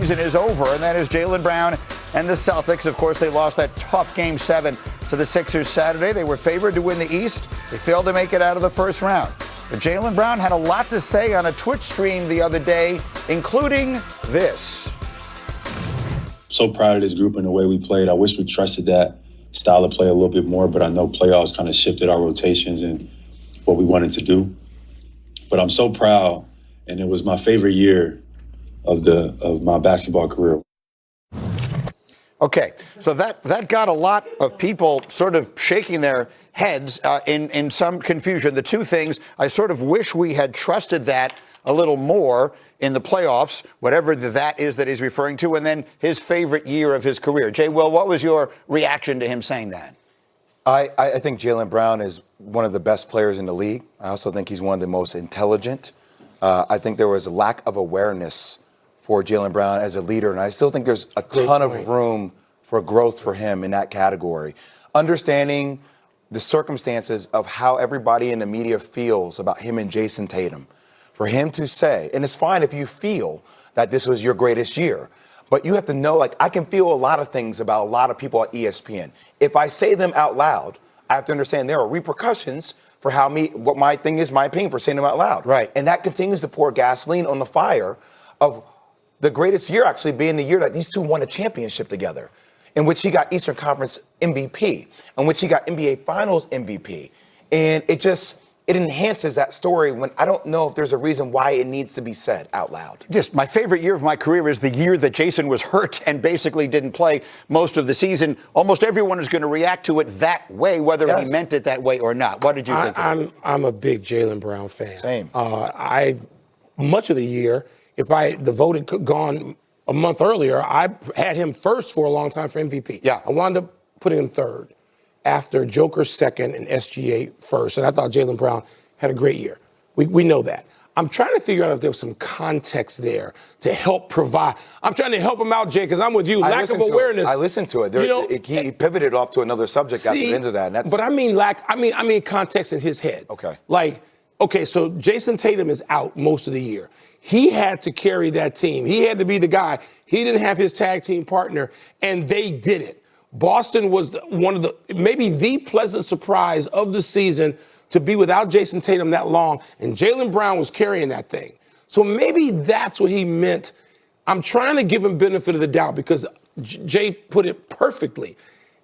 season is over, and that is Jaylen Brown and the Celtics. Of course, they lost that tough Game 7 to the Sixers Saturday. They were favored to win the East. They failed to make it out of the first round. But Jaylen Brown had a lot to say on a Twitch stream the other day, including this. So proud of this group and the way we played. I wish we trusted that style of play a little bit more, but I know playoffs kind of shifted our rotations and what we wanted to do. But I'm so proud, and it was my favorite year of my basketball career. Okay, so that got a lot of people sort of shaking their heads in some confusion. The two things, I sort of wish we had trusted that a little more in the playoffs, whatever that is that he's referring to, and then his favorite year of his career. Jay, Will, what was your reaction to him saying that? I think Jaylen Brown is one of the best players in the league. I also think he's one of the most intelligent. I think there was a lack of awareness for Jaylen Brown as a leader, and I still think there's a ton of room for growth for him in that category. Understanding the circumstances of how everybody in the media feels about him and Jason Tatum. For him to say, and it's fine if you feel that this was your greatest year, but you have to know, like, I can feel a lot of things about a lot of people at ESPN. If I say them out loud, I have to understand there are repercussions for what my thing is, my opinion, for saying them out loud. Right. And that continues to pour gasoline on the fire of the greatest year actually being the year that these two won a championship together, in which he got Eastern Conference MVP, in which he got NBA Finals MVP. And it enhances that story when I don't know if there's a reason why it needs to be said out loud. Just my favorite year of my career is the year that Jason was hurt and basically didn't play most of the season. Almost everyone is going to react to it that way, whether he meant it that way or not. What did you think? I'm a big Jaylen Brown fan. Same. Much of the year, if the vote had gone a month earlier, I had him first for a long time for MVP. Yeah. I wound up putting him third after Joker second and SGA first. And I thought Jaylen Brown had a great year. We know that. I'm trying to figure out if there was some context there to help provide. I'm trying to help him out, Jay, because I'm with you. Lack of awareness. I listened to it. He pivoted off to another subject at the end of that. But I mean context in his head. Okay. So Jason Tatum is out most of the year. He had to carry that team. He had to be the guy. He didn't have his tag team partner, and they did it. Boston was maybe the pleasant surprise of the season to be without Jason Tatum that long, and Jaylen Brown was carrying that thing. So maybe that's what he meant. I'm trying to give him benefit of the doubt because Jay put it perfectly.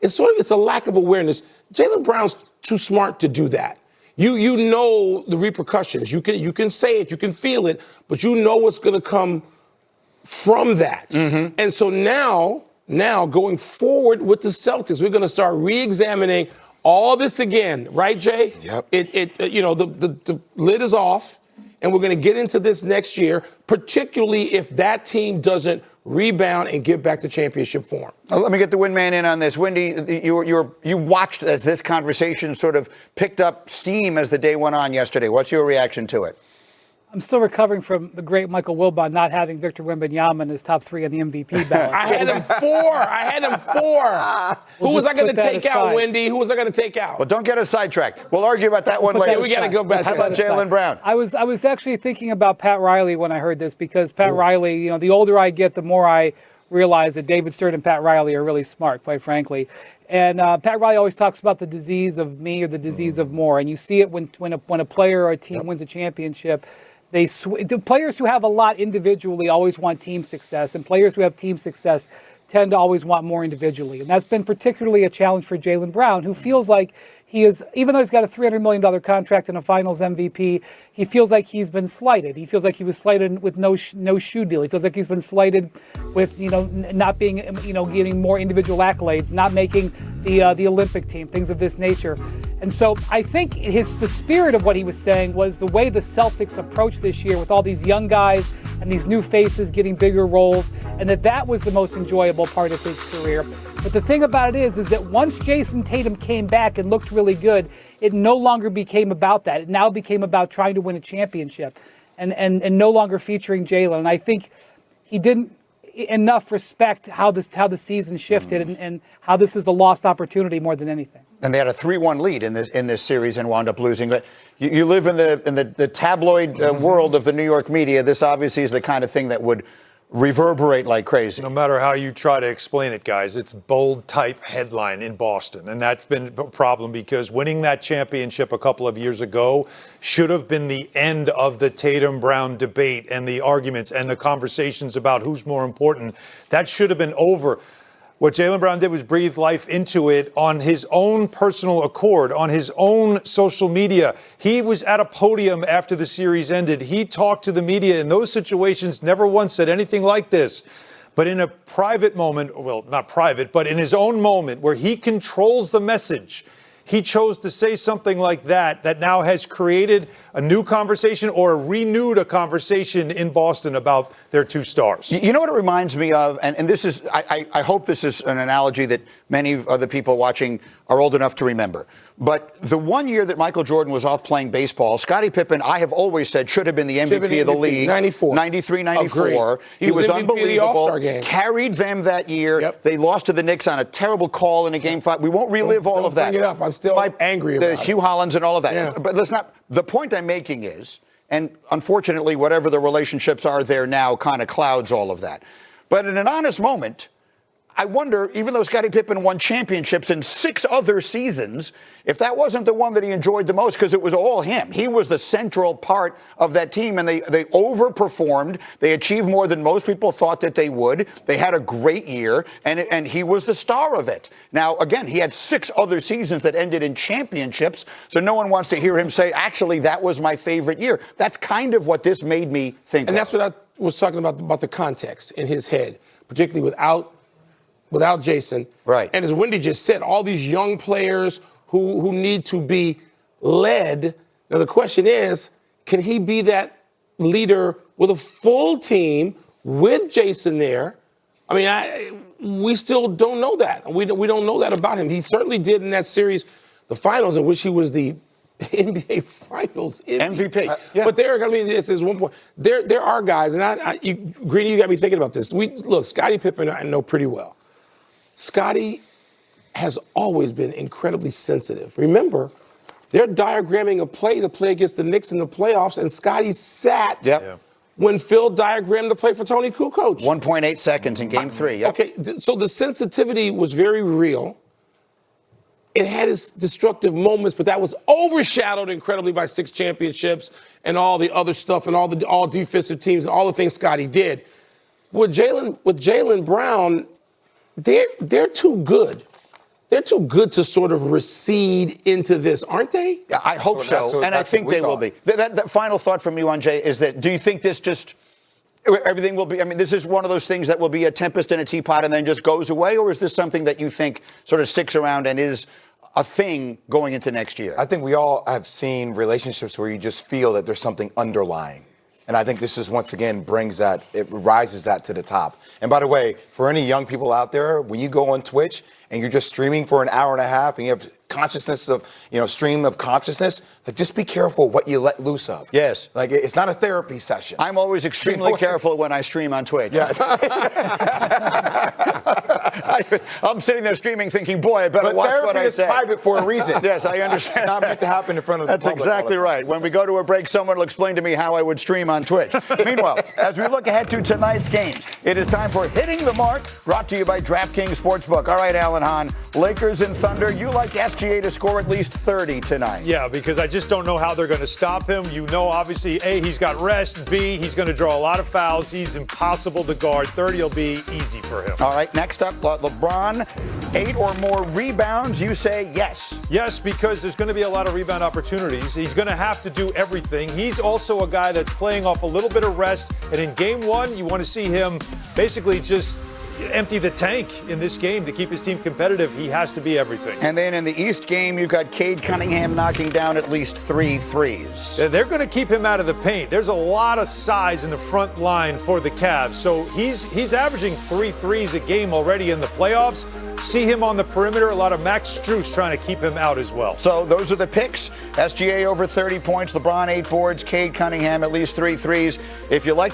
It's a lack of awareness. Jaylen Brown's too smart to do that. You know the repercussions. You can say it, you can feel it, but you know what's going to come from that. Mm-hmm. And so now going forward with the Celtics, we're going to start re-examining all this again, right, Jay? Yep. The lid is off, and we're going to get into this next year, particularly if that team doesn't rebound and get back to championship form. Let me get the Windman in on this. Wendy, you watched as this conversation sort of picked up steam as the day went on yesterday. What's your reaction to it? I'm still recovering from the great Michael Wilbon not having Victor Wembanyama in his top 3 on the MVP ballot. I had him 4. Who was I going to take out, Wendy? Who was I going to take out? Well, don't get us sidetracked. We'll argue about that one later. We got to go back. How about Jaylen Brown? I was actually thinking about Pat Riley when I heard this because Pat Riley, the older I get, the more I realize that David Stern and Pat Riley are really smart, quite frankly. And Pat Riley always talks about the disease of me or the disease of more. And you see it when a player or a team wins a championship. The players who have a lot individually always want team success, and players who have team success tend to always want more individually. And that's been particularly a challenge for Jaylen Brown, who feels like he is, even though he's got a $300 million contract and a Finals MVP, he feels like he's been slighted. He feels like he was slighted with no shoe deal. He feels like he's been slighted with, not being, getting more individual accolades, not making the Olympic team, things of this nature. And so I think the spirit of what he was saying was the way the Celtics approached this year with all these young guys and these new faces getting bigger roles, and that was the most enjoyable part of his career. But the thing about it is that once Jason Tatum came back and looked really good, it no longer became about that. It now became about trying to win a championship and no longer featuring Jaylen. And I think he didn't enough respect how the season shifted and how this is a lost opportunity more than anything. And they had a 3-1 lead in this series and wound up losing. But you live in the tabloid world of the New York media. This obviously is the kind of thing that would reverberate like crazy. No matter how you try to explain it, guys, it's bold type headline in Boston. And that's been a problem because winning that championship a couple of years ago should have been the end of the Tatum-Brown debate and the arguments and the conversations about who's more important. That should have been over. What Jaylen Brown did was breathe life into it on his own personal accord, on his own social media. He was at a podium after the series ended. He talked to the media in those situations, never once said anything like this. But in a private moment, well, not private, but in his own moment where he controls the message, he chose to say something like that now has created a new conversation or renewed a conversation in Boston about their two stars. You know what it reminds me of? And this is, I hope this is an analogy that many of the people watching are old enough to remember. But the one year that Michael Jordan was off playing baseball, Scottie Pippen, I have always said, should have been the MVP of the league. 94. 93, 94. Agreed. He was MVP unbelievable. of the All-Star game. Carried them that year. Yep. They lost to the Knicks on a terrible call in a game 5. We won't relive all of that. Bring it up. I'm still angry about it. Hugh Hollins and all of that. Yeah. But let's not. The point I'm making is, and unfortunately, whatever the relationships are there now kind of clouds all of that. But in an honest moment, I wonder, even though Scottie Pippen won championships in 6 other seasons, if that wasn't the one that he enjoyed the most, because it was all him. He was the central part of that team, and they overperformed. They achieved more than most people thought that they would. They had a great year, and he was the star of it. Now, again, he had 6 other seasons that ended in championships, so no one wants to hear him say, actually, that was my favorite year. That's kind of what this made me think And of. that's what I was talking about the context in his head, particularly without Jason. Right. And as Wendy just said, all these young players who need to be led. Now, the question is, can he be that leader with a full team with Jason there? I mean, we still don't know that. We don't know that about him. He certainly did in that series, the finals, in which he was the NBA Finals MVP. Yeah. But there, I mean, this is one point. There are guys, and Greeny, you got me thinking about this. Look, Scottie Pippen, I know pretty well. Scottie has always been incredibly sensitive. Remember, they're diagramming a play to play against the Knicks in the playoffs, and Scottie sat when Phil diagrammed the play for Tony Kukoc. 1.8 seconds in Game 3. Yep. Okay, so the sensitivity was very real. It had its destructive moments, but that was overshadowed incredibly by 6 championships and all the other stuff and all defensive teams and all the things Scottie did. With Jaylen Brown, they're too good. They're too good to sort of recede into this, aren't they? Yeah, I hope so, and I think they will be. That final thought from you, Jay, is that do you think this just everything will be? I mean, this is one of those things that will be a tempest in a teapot and then just goes away, or is this something that you think sort of sticks around and is a thing going into next year? I think we all have seen relationships where you just feel that there's something underlying. And I think this is, once again, it rises that to the top. And by the way, for any young people out there, when you go on Twitch and you're just streaming for an hour and a half and you have stream of consciousness, like, just be careful what you let loose of. Yes. Like, it's not a therapy session. I'm always extremely careful when I stream on Twitch. Yeah. I'm sitting there streaming thinking, boy, I better watch what I say. Therapy is private for a reason. Yes, I understand. Not meant to happen in front of the public. That's exactly right. When we go to a break, someone will explain to me how I would stream on Twitch. Meanwhile, as we look ahead to tonight's games, it is time for Hitting the Mark, brought to you by DraftKings Sportsbook. All right, Alan Hahn, Lakers and Thunder, you like SGA to score at least 30 tonight. Yeah, because I just don't know how they're going to stop him. You know, obviously, A, he's got rest. B, he's going to draw a lot of fouls. He's impossible to guard. 30 will be easy for him. All right, next up, LeBron, 8 or more rebounds. You say yes. Yes, because there's going to be a lot of rebound opportunities. He's going to have to do everything. He's also a guy that's playing off a little bit of rest. And in Game 1, you want to see him basically just empty the tank in this game to keep his team competitive. He has to be everything. And then in the East game, you've got Cade Cunningham knocking down at least 3 threes. They're going to keep him out of the paint. There's a lot of size in the front line for the Cavs. So he's averaging 3 threes a game already in the playoffs. See him on the perimeter. A lot of Max Strus trying to keep him out as well. So those are the picks. SGA over 30 points, LeBron 8 boards, Cade Cunningham at least 3 threes. If you like